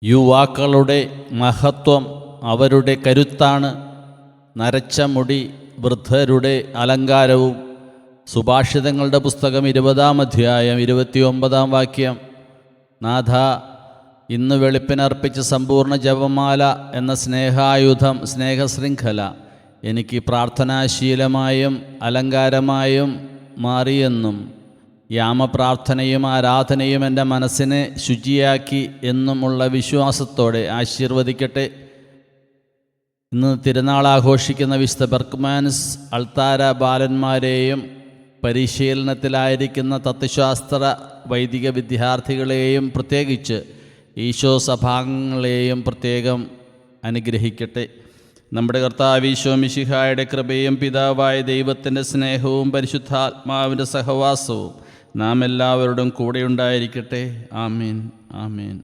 യുവാക്കളുടെ മഹത്വം അവരുടെ കരുത്താണ്. നരച്ച മുടി വൃദ്ധരുടെ അലങ്കാരവും. സുഭാഷിതങ്ങളുടെ പുസ്തകം 20-ാം അധ്യായം 29-ാം വാക്യം. നാഥ, ഇന്ന് വെളുപ്പിനർപ്പിച്ച സമ്പൂർണ്ണ ജപമാല എന്ന സ്നേഹായുധം, സ്നേഹശൃംഖല എനിക്ക് പ്രാർത്ഥനാശീലമായും അലങ്കാരമായും മാറിയെന്നും യാമപ്രാർത്ഥനയും ആരാധനയും എൻ്റെ മനസ്സിനെ ശുചിയാക്കി എന്നുമുള്ള വിശ്വാസത്തോടെ ആശീർവദിക്കട്ടെ. ഇന്ന് തിരുനാൾ ആഘോഷിക്കുന്ന വിശുദ്ധ ബെർക്ക്മാൻസ് അൾത്താര ബാലന്മാരെയും പരിശീലനത്തിലായിരിക്കുന്ന തത്വശാസ്ത്ര വൈദിക വിദ്യാർത്ഥികളെയും പ്രത്യേകിച്ച് ഈശോ സഭാംഗങ്ങളെയും പ്രത്യേകം അനുഗ്രഹിക്കട്ടെ. നമ്മുടെ കർത്താവ് ഈശോ മിശിഹായുടെ കൃപയും പിതാവായ ദൈവത്തിൻ്റെ സ്നേഹവും പരിശുദ്ധാത്മാവിൻ്റെ സഹവാസവും നാം എല്ലാവരോടും കൂടെയുണ്ടായിരിക്കട്ടെ. ആമീൻ, ആമീൻ.